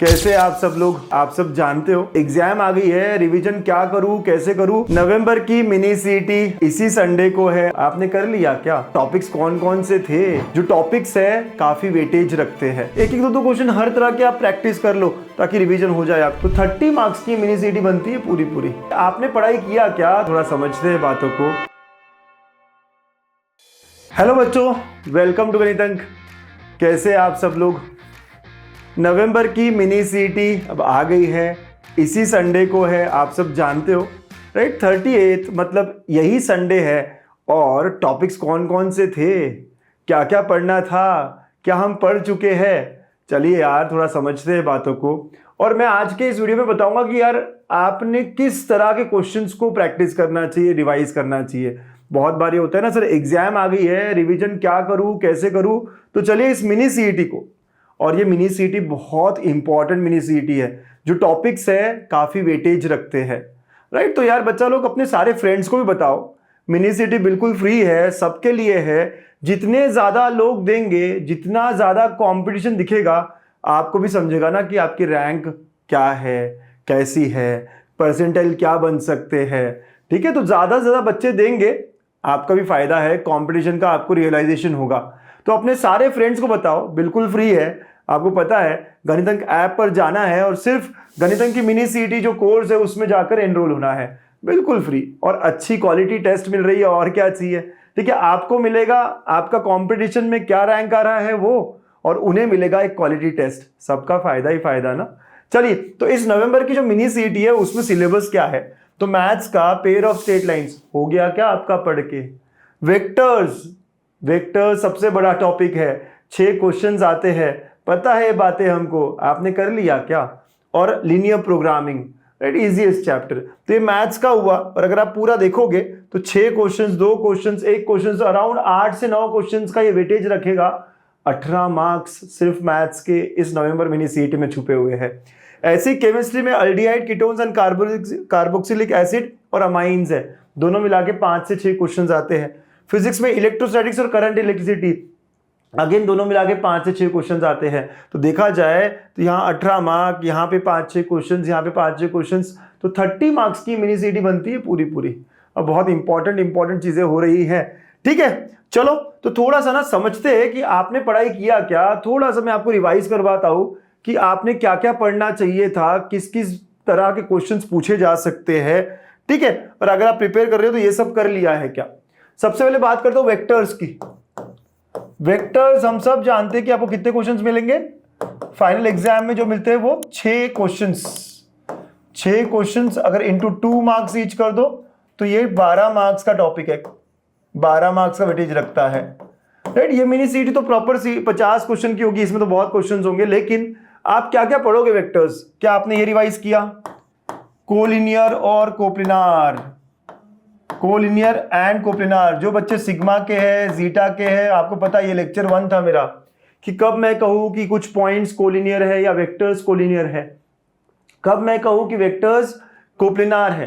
कैसे आप सब लोग, आप सब जानते हो एग्जाम आ गई है। रिवीजन क्या करूं, कैसे करूं? नवंबर की मिनी सीटी इसी संडे को है। आपने कर लिया क्या? टॉपिक्स कौन कौन से थे? जो टॉपिक्स है काफी वेटेज रखते हैं। एक एक दो क्वेश्चन हर तरह के आप प्रैक्टिस कर लो ताकि रिवीजन हो जाए। आप तो 30 मार्क्स की मिनी सीटी बनती है पूरी पूरी। आपने पढ़ाई किया क्या? थोड़ा समझते हैं बातों को। हेलो बच्चों, वेलकम टू गणित अंक। कैसे आप सब लोग? नवंबर की मिनी सीटी अब आ गई है, इसी संडे को है। आप सब जानते हो राइट, 38 मतलब यही संडे है। और टॉपिक्स कौन कौन से थे, क्या क्या पढ़ना था, क्या हम पढ़ चुके हैं? चलिए यार थोड़ा समझते हैं बातों को। और मैं आज के इस वीडियो में बताऊंगा कि यार आपने किस तरह के क्वेश्चंस को प्रैक्टिस करना चाहिए, रिवाइज करना चाहिए। बहुत बार ये होता है ना सर, एग्जाम आ गई है, रिवीजन क्या करूं, कैसे करूं? तो चलिए इस मिनी सीटी को, और ये मिनी सीटी बहुत इंपॉर्टेंट मिनी सीटी है। जो टॉपिक्स है काफी वेटेज रखते हैं राइट। तो यार बच्चा लोग अपने सारे फ्रेंड्स को भी बताओ, मिनी सीटी बिल्कुल फ्री है, सबके लिए है। जितने ज्यादा लोग देंगे, जितना ज्यादा कंपटीशन दिखेगा, आपको भी समझेगा ना कि आपकी रैंक क्या है, कैसी है, परसेंटाइल क्या बन सकते हैं। ठीक है, तो ज्यादा से ज्यादा बच्चे देंगे, आपका भी फायदा है, कंपटीशन का आपको रियलाइजेशन होगा। तो अपने सारे फ्रेंड्स को बताओ, बिल्कुल फ्री है। आपको पता है गणित अंक ऐप पर जाना है और सिर्फ गणित अंक की मिनी सीटी जो कोर्स है उसमें जाकर एनरोल होना है, बिल्कुल फ्री। और अच्छी क्वालिटी टेस्ट मिल रही है, और क्या चाहिए? ठीक है, आपको मिलेगा आपका कंपटीशन में क्या रैंक आ रहा है वो, और उन्हें मिलेगा एक क्वालिटी टेस्ट। सबका फायदा ही फायदा ना। चलिए, तो इस नवंबर की जो मिनी सीटी है उसमें सिलेबस क्या है? तो मैथ्स का पेयर ऑफ स्ट्रेट लाइंस हो गया क्या आपका पढ़ के? वेक्टर्स, वेक्टर्स सबसे बड़ा टॉपिक है, 6 क्वेश्चंस आते हैं, पता है ये बातें हमको। आपने कर लिया क्या? और linear programming right, easiest chapter. तो ये मैथ्स का हुआ। और अगर आप पूरा देखोगे तो 6 क्वेश्चंस, 2 क्वेश्चंस, 1 क्वेश्चन, अराउंड 8 से 9 क्वेश्चंस का ये वेटेज रखेगा। 18 मार्क्स सिर्फ मैथ्स के इस नवंबर मिनी सीटी में छुपे हुए हैं। ऐसी केमिस्ट्री में aldehyde, ketones and carboxylic acid और अमाइंस है, दोनों मिला के 5 से 6 क्वेश्चंस आते हैं। फिजिक्स में इलेक्ट्रोस्टैटिक्स और करंट इलेक्ट्रिसिटी, अगेन दोनों मिला के 5 से 6 क्वेश्चंस आते हैं। तो देखा जाए तो यहाँ 18 मार्क, यहाँ पे 5-6 क्वेश्चंस, यहाँ पे 5-6 क्वेश्चंस, तो 30 मार्क्स की मिनी सीटी बनती है पूरी पूरी। अब बहुत इंपॉर्टेंट चीजें हो रही है। ठीक है, चलो तो थोड़ा सा ना समझते हैं कि आपने पढ़ाई किया क्या। थोड़ा सा मैं आपको रिवाइज करवाता हूं कि आपने क्या क्या पढ़ना चाहिए था, किस किस तरह के क्वेश्चंस पूछे जा सकते हैं। ठीक है, और अगर आप प्रिपेयर कर रहे हो तो ये सब कर लिया है क्या? सबसे पहले बात करता हूं वेक्टर्स की। वेक्टर्स हम सब जानते हैं कि आपको कितने क्वेश्चंस मिलेंगे फाइनल एग्जाम में? जो मिलते हैं वो 6 क्वेश्चंस। 6 क्वेश्चंस अगर इंटू 2 मार्क्स ईच कर दो तो ये 12 मार्क्स का टॉपिक है, 12 मार्क्स का वेटेज रखता है राइट। ये मिनी सीटी तो प्रॉपर 50 क्वेश्चन की होगी, इसमें तो बहुत क्वेश्चंस होंगे। लेकिन आप क्या क्या पढ़ोगे वेक्टर्स? क्या आपने ये रिवाइज किया? कोलिनियर और कोप्लिनार, कोलिनियर एंड कोप्लिनार। जो बच्चे सिग्मा के हैं, जीटा के हैं, आपको पता है ये लेक्चर 1 था मेरा कि कब मैं कहूं कि कुछ पॉइंट्स कोलिनियर है या वेक्टर्स कोलिनियर है, कब मैं कहूं कि वेक्टर्स कोप्लिनार है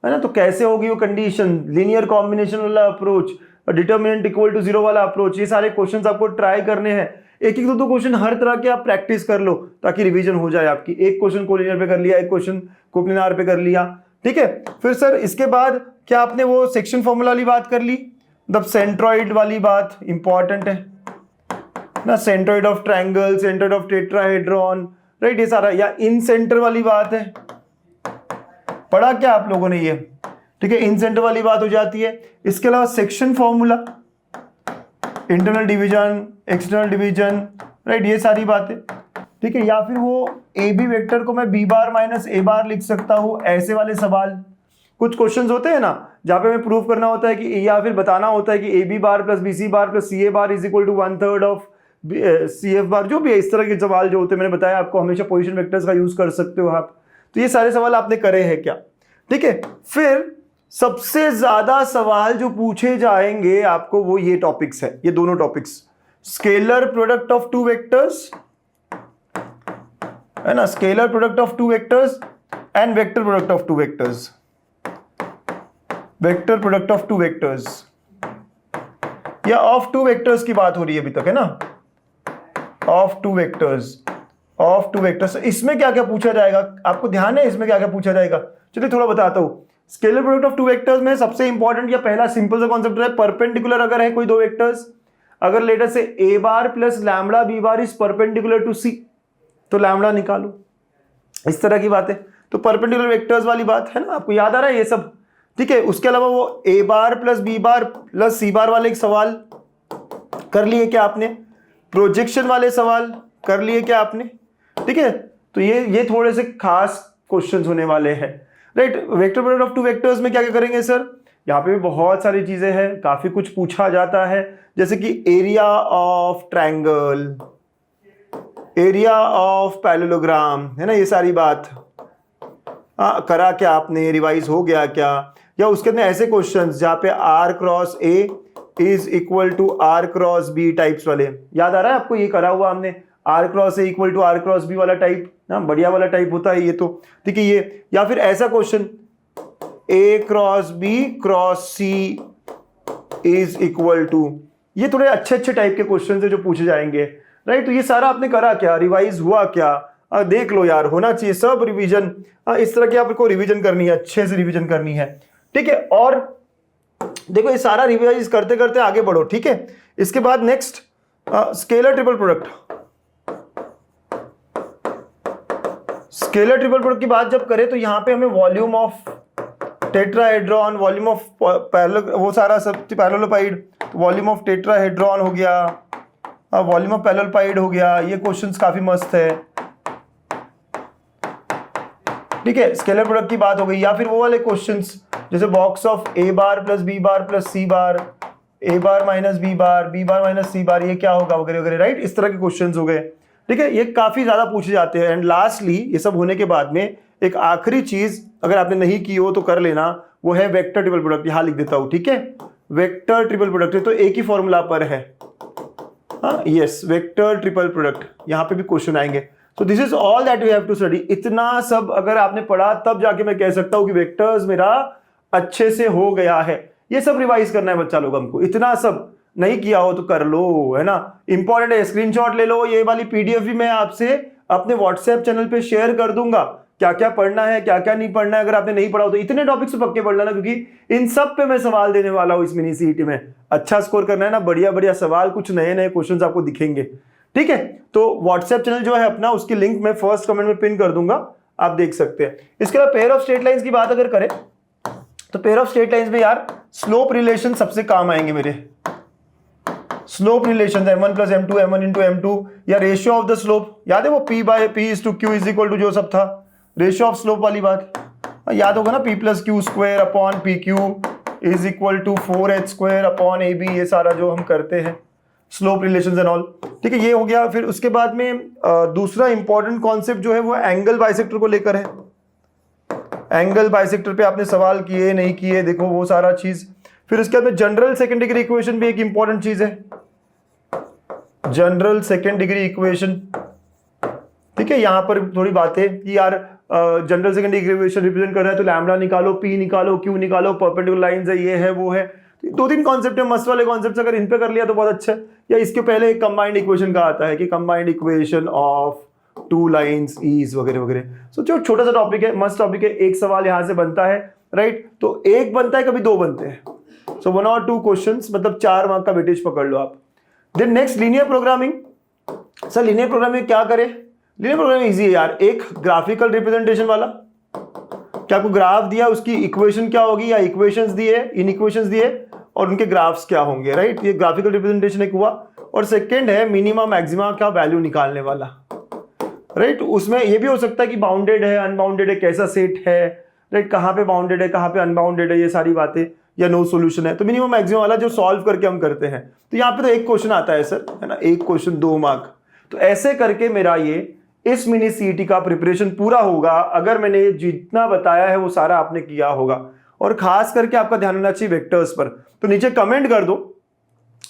ना। तो कैसे होगी वो कंडीशन, लीनियर कॉम्बिनेशन वाला अप्रोच, डिटर्मिनेंट इक्वल टू 0 वाला अप्रोच, ये सारे क्वेश्चंस आपको ट्राई करने हैं। एक एक दो क्वेश्चन हर तरह के आप प्रैक्टिस कर लो ताकि रिवीजन हो जाए आपकी। एक क्वेश्चन कोलिनियर पे कर लिया, एक क्वेश्चन कोप्लिनार पे कर लिया। ठीक है, फिर सर इसके बाद क्या आपने वो सेक्शन फॉर्मूला वाली बात कर ली? मतलब सेंट्रॉइड वाली बात इंपॉर्टेंट है ना, centroid of triangle, centroid of tetrahedron right, ये सारा। या इन सेंटर वाली बात है, पढ़ा क्या आप लोगों ने ये? ठीक है, इन सेंटर वाली बात हो जाती है। इसके अलावा section formula, internal division, external division right, ये सारी बातें। ठीक है, या फिर वो ए बी वेक्टर को मैं बी बार माइनस ए बार लिख सकता हूं, ऐसे वाले सवाल। कुछ क्वेश्चंस होते हैं ना जहां पे हमें प्रूव करना होता है कि, या फिर बताना होता है कि A B bar plus B C bar plus C A bar is equal to 1/3 of C F bar. जो भी है इस तरह के सवाल जो होते हैं, मैंने बताया आपको हमेशा पोजीशन वेक्टर्स का यूज कर सकते हो आप। तो ये सारे सवाल आपने करे हैं क्या? ठीक है, फिर सबसे ज्यादा सवाल जो पूछे जाएंगे आपको वो ये टॉपिक्स है, ये दोनों topics, scalar product of 2 vectors है ना, scalar product of 2 vectors and vector product of 2 vectors, vector product of 2 vectors, या ऑफ 2 वेक्टर्स की बात हो रही है अभी तक है ना, of 2 vectors. Of two vectors. इसमें क्या क्या पूछा जाएगा आपको ध्यान है, इसमें क्या क्या पूछा जाएगा? चलिए थोड़ा बताता हूँ। Scalar product of two vectors में सबसे इंपॉर्टेंट या पहला सिंपल सा कॉन्सेप्ट है, परपेंडिकुलर अगर है कोई दो वेक्टर्स, अगर लेटर से a bar plus lambda b bar is perpendicular to c, तो लैम्बडा निकालो, इस तरह की बात है। तो परपेंडिकुलर वेक्टर्स वाली बात है ना, आपको याद आ रहा है ये सब, ठीक है। उसके अलावा वो ए bar plus b bar plus c बार वाले एक सवाल कर लिए क्या आपने, प्रोजेक्शन वाले सवाल कर लिए क्या आपने, ठीक है। तो ये थोड़े से खास क्वेश्चंस होने वाले हैं, right. Vector product of two vectors में क्या क्या करेंगे सर? यहाँ पे भी बहुत सारी चीजें हैं, काफी कुछ पूछा जाता है, जैसे कि area of triangle, area of parallelogram, है ना, ये सारी बात। हाँ, करा क्या आपने, रिवाइज हो गया क्या? या उसके अंदर ऐसे क्वेश्चंस जहाँ पे R cross A is equal to R cross B types वाले, याद आ रहा है आपको? ये करा हुआ हमने, R cross A equal to R cross B वाला टाइप ना, बढ़िया वाला टाइप होता है ये तो, ठीक है ये। या फिर ऐसा question a cross b cross c is equal to, ये थोड़े अच्छे अच्छे टाइप के क्वेश्चन है जो पूछे जाएंगे, राइट। तो ये सारा आपने करा क्या, रिवाइज हुआ क्या? देख लो यार, होना चाहिए सब रिवीजन, इस तरह की आपको रिवीजन करनी है, अच्छे से रिवीजन करनी है, ठीक है। और देखो ये सारा रिवाइज करते करते आगे बढ़ो, ठीक है। इसके बाद next scalar triple product. Scalar triple product की बात जब करें तो यहां पे हमें volume of tetrahedron, volume of parallel, वो सारा सब पैरेललोपाइड, वॉल्यूम ऑफ टेट्राहेड्रॉन हो गया, वॉल्यूम ऑफ पैरेललोपाइड हो गया, ये क्वेश्चंस काफी मस्त है, ठीक है। स्केलर प्रोडक्ट की बात हो गई। या फिर वो वाले क्वेश्चंस जैसे box of a bar plus b bar plus c bar, a bar minus b bar minus c bar, ये क्या होगा वगैरह वगैरह, राइट। इस तरह के क्वेश्चंस हो गए, ठीक है। ये काफी ज्यादा पूछे जाते हैं। एंड लास्टली ये सब होने के बाद में एक आखिरी चीज अगर आपने नहीं की हो तो कर लेना, वो है वेक्टर ट्रिपल प्रोडक्ट। यहां लिख देता हूं, ठीक है। वेक्टर ट्रिपल प्रोडक्ट है तो एक ही फॉर्मूला पर है, हाँ यस, वेक्टर ट्रिपल प्रोडक्ट, यहां पे भी क्वेश्चन आएंगे। तो this is all that we have to study. इतना सब अगर आपने पढ़ा तब जाके मैं कह सकता हूं कि वेक्टर्स मेरा अच्छे से हो गया है। ये सब रिवाइज करना है बच्चा लोग हमको, इतना सब नहीं किया हो तो कर लो, है ना, इंपॉर्टेंट है। स्क्रीनशॉट ले लो, ये वाली पीडीएफ भी मैं आपसे अपने व्हाट्सएप चैनल पे शेयर कर दूंगा, क्या क्या पढ़ना है क्या क्या नहीं पढ़ना है। अगर आपने नहीं पढ़ा हो तो इतने टॉपिक्स तो पक्के पढ़ लेना, क्योंकि इन सब पे मैं सवाल देने वाला हूं इस मिनी सीईटी में। अच्छा स्कोर करना है ना, बढ़िया बढ़िया सवाल, कुछ नए नए क्वेश्चंस आपको दिखेंगे, ठीक है। तो व्हाट्सएप चैनल जो है अपना, उसकी लिंक मैं फर्स्ट कमेंट में पिन कर दूंगा, आप देख सकते हैं। इसके अलावा पेयर ऑफ स्ट्रेट लाइंस की बात अगर करें तो पेयर ऑफ स्ट्रेट लाइंस में यार स्लोप रिलेशन सबसे काम आएंगे मेरे। Slope relation m1 plus m2 m1 into m2, या रेशियो ऑफ द स्लोप, याद है वो p by p is to q is equal to जो सब था, रेशियो ऑफ स्लोप वाली बात याद होगा ना, p plus q square upon p q is equal to 4h square upon a b, ये सारा जो हम करते हैं स्लोप रिलेशंस एंड ऑल, ठीक है, ये हो गया। फिर उसके बाद में दूसरा इंपॉर्टेंट कॉन्सेप्ट जो है वो एंगल बाइसेक्टर को लेकर है। एंगल बाइसेक्टर पे आपने सवाल किए नहीं किए, देखो वो सारा चीज। फिर उसके बाद में जनरल सेकंड डिग्री इक्वेशन भी एक इंपॉर्टेंट चीज है, जनरल सेकंड डिग्री इक्वेशन, ठीक है। यहां पर थोड़ी बातें कि यार general second degree equation represent कर रहा है तो लैम्बडा निकालो, पी निकालो, क्यू निकालो, परपेंडिकुलर लाइंस है, ये है वो है। दो तीन कॉन्सेप्ट है मस्त वाले कॉन्सेप्ट, अगर इन पे कर लिया तो बहुत अच्छा है। या इसके पहले एक कंबाइंड इक्वेशन का आता है कि combined equation of two lines is वगैरह वगैरह। सो जो छोटा सा टॉपिक है, मस्त टॉपिक है, एक सवाल यहां से बनता है, राइट। तो एक बनता है, कभी दो बनते हैं, सो 1 और 2 क्वेश्चंस, मतलब 4 मार्क का वेटेज पकड़ लो आप। Then next linear programming. Sir linear programming क्या करें? लीनियर प्रोग्रामिंग इजी है यार, एक ग्राफिकल रिप्रेजेंटेशन वाला, क्या आपको ग्राफ दिया, उसकी इक्वेशन क्या होगी, या इक्वेशंस दिए, इन इक्वेशंस दिए और उनके ग्राफ्स क्या होंगे, राइट। ये ग्राफिकल रिप्रेजेंटेशन एक हुआ। और सेकंड है मिनिमा मैक्सिमा का वैल्यू निकालने वाला, राइट। उसमें ये भी हो सकता है कि बाउंडेड है, अनबाउंडेड है, कैसा सेट है, राइट, कहाँ पे बाउंडेड है, कहाँ पे अनबाउंडेड है, ये सारी बातें, या नो सॉल्यूशन है। तो मिनिमम मैक्सिमम वाला जो सॉल्व करके हम करते हैं, तो यहाँ पे तो एक क्वेश्चन आता है सर, है ना, एक क्वेश्चन 2 मार्क। तो ऐसे करके मेरा ये इस मिनी सीईटी का प्रिपरेशन पूरा होगा अगर मैंने जितना बताया है वो सारा आपने किया होगा। और खास करके आपका ध्यान होना चाहिए वेक्टर्स पर। तो नीचे कमेंट कर दो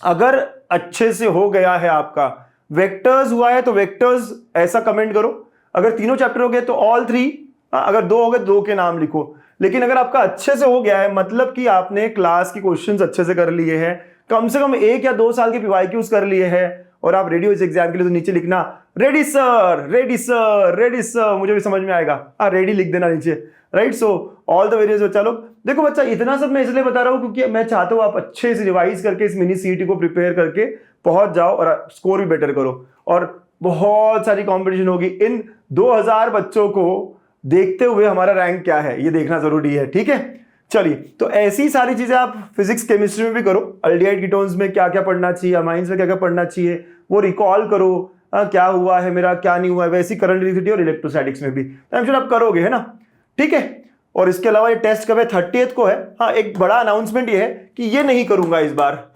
अगर अच्छे से हो गया है आपका, वेक्टर्स हुआ है तो वेक्टर्स ऐसा कमेंट करो। अगर तीनों चैप्टर हो गए तो ऑल 3, अगर 2 हो गए 2 के नाम लिखो। लेकिन अगर आपका अच्छे से हो गया है, मतलब कि आपने क्लास की क्वेश्चंस अच्छे से कर लिए हैं, कम से कम 1 या 2 साल के पीवाईक्यूज कर लिए हैं, और आप रेडी हो इस एग्जाम के लिए तो नीचे लिखना ready sir, ready sir, ready sir, मुझे भी समझ में आएगा। रेडी लिख देना नीचे, right. So all the various बच्चा लोग। देखो बच्चा, इतना सब मैं इसलिए बता रहा हूँ क्योंकि मैं चाहता हूँ आप अच्छे से रिवाइज करके इस मिनी सीईटी को प्रिपेयर करके पहुंच जाओ और स्कोर भी बेटर करो। और बहुत सारी कॉम्पिटिशन होगी, इन 2000 बच्चों को देखते हुए हमारा रैंक क्या है ये देखना जरूरी है, ठीक है। चलिए, तो ऐसी सारी चीजें आप फिजिक्स केमिस्ट्री में भी करो। अल्डिहाइड कीटोन्स में क्या क्या पढ़ना चाहिए, अमाइंस में क्या क्या पढ़ना चाहिए, वो रिकॉल करो। क्या हुआ है मेरा, क्या नहीं हुआ है। वैसी करंट इलेक्ट्रिसिटी और इलेक्ट्रोस्टैटिक्स में भी आई एम श्योर आप करोगे, है ना, ठीक है। और इसके अलावा ये टेस्ट कब है, 30th को है। हाँ, एक बड़ा अनाउंसमेंट ये है कि ये नहीं करूंगा इस बार।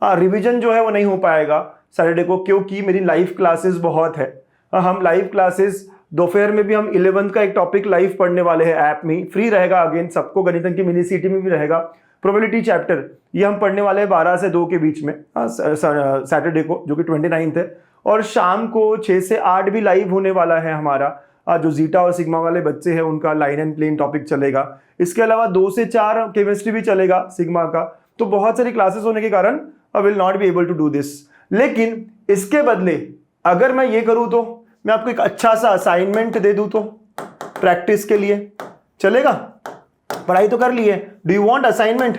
रिवीजन जो है वो नहीं हो पाएगा सैटरडे को, क्योंकि मेरी लाइव क्लासेस बहुत है। हम लाइव क्लासेस दोपहर में भी हम 11th का एक टॉपिक लाइव पढ़ने वाले हैं, ऐप में फ्री रहेगा। अगेन सबको गणितज्ञ की मिनी सीटी में भी रहेगा। प्रोबेबिलिटी चैप्टर ये हम पढ़ने वाले हैं 12 से 2 के बीच में सैटरडे को, जो कि 29 है। और शाम को 6 से 8 भी लाइव होने वाला है हमारा। जो जीटा और सिग्मा वाले बच्चे हैं उनका लाइन एंड प्लेन टॉपिक चलेगा। इसके अलावा 2 से 4 केमिस्ट्री भी चलेगा सिग्मा का। तो बहुत सारी क्लासेस होने के कारण I will not be able to do this. लेकिन इसके बदले अगर मैं ये करूं तो मैं आपको एक अच्छा सा असाइनमेंट दे दूं तो प्रैक्टिस के लिए चलेगा। पढ़ाई तो कर ली है, डू यू वांट असाइनमेंट?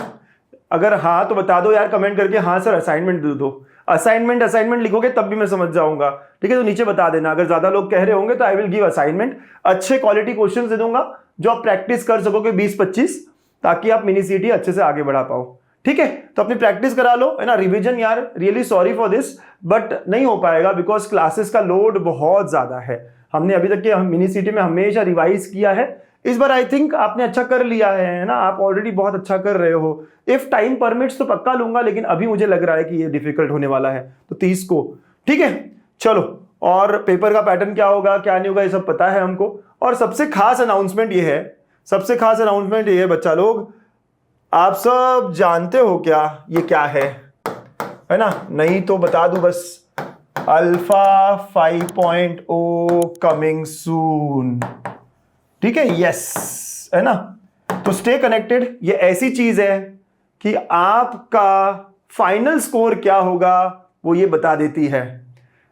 अगर हाँ तो बता दो यार कमेंट करके, हाँ सर असाइनमेंट दे दो। असाइनमेंट लिखोगे तब भी मैं समझ जाऊंगा, ठीक है। तो नीचे बता देना, अगर ज्यादा लोग कह रहे होंगे तो आई विल गिव असाइनमेंट। अच्छे क्वालिटी क्वेश्चंस दे दूंगा जो आप प्रैक्टिस कर सकोगे 20-25, ताकि आप मिनी सीटी अच्छे से आगे बढ़ा पाओ, ठीक है। तो अपनी प्रैक्टिस करा लो, है ना। रिवीजन यार really sorry for this, but नहीं हो पाएगा बिकॉज क्लासेस का लोड बहुत ज्यादा है। हमने अभी तक के मिनी सीटी में हमेशा रिवाइज किया है। इस बार आई थिंक आपने अच्छा कर लिया है ना, आप ऑलरेडी बहुत अच्छा कर रहे हो। इफ टाइम परमिट्स तो पक्का लूंगा, लेकिन अभी मुझे लग रहा है कि ये डिफिकल्ट होने वाला है। तो 30 को, ठीक है। चलो, और पेपर का पैटर्न क्या होगा क्या नहीं होगा ये सब पता है हमको। और सबसे खास अनाउंसमेंट ये है, बच्चा लोग, आप सब जानते हो क्या ये क्या है ना? नहीं तो बता दूं बस, अल्फा 5.0 कमिंग सून, ठीक है। यस, है ना। तो स्टे कनेक्टेड। ये ऐसी चीज है कि आपका फाइनल स्कोर क्या होगा वो ये बता देती है।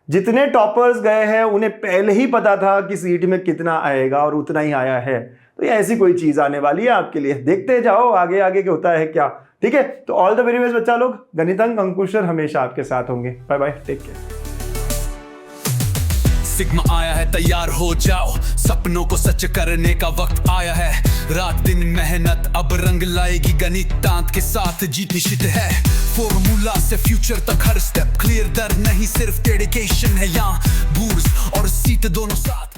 जितने टॉपर्स गए हैं उन्हें पहले ही पता था कि सीट में कितना आएगा और उतना ही आया है। तो ये ऐसी कोई चीज आने वाली है आपके लिए, देखते जाओ आगे आगे क्या होता है क्या, ठीक है। तो ऑल द वेरी बेस्ट बच्चा लोग। गणितज्ञ अंकुश सर हमेशा आपके साथ होंगे। Bye bye, take care. Sigma आया है, तैयार हो जाओ, सपनों को सच करने का वक्त आया है। रात दिन मेहनत अब रंग लाएगी, गणितांत के साथ जीत निश्चित है। फॉर्मूला से फ्यूचर तक हर स्टेप क्लियर, डर नहीं सिर्फ डेडिकेशन है यहाँ। बूर्स और सीट दोनों साथ।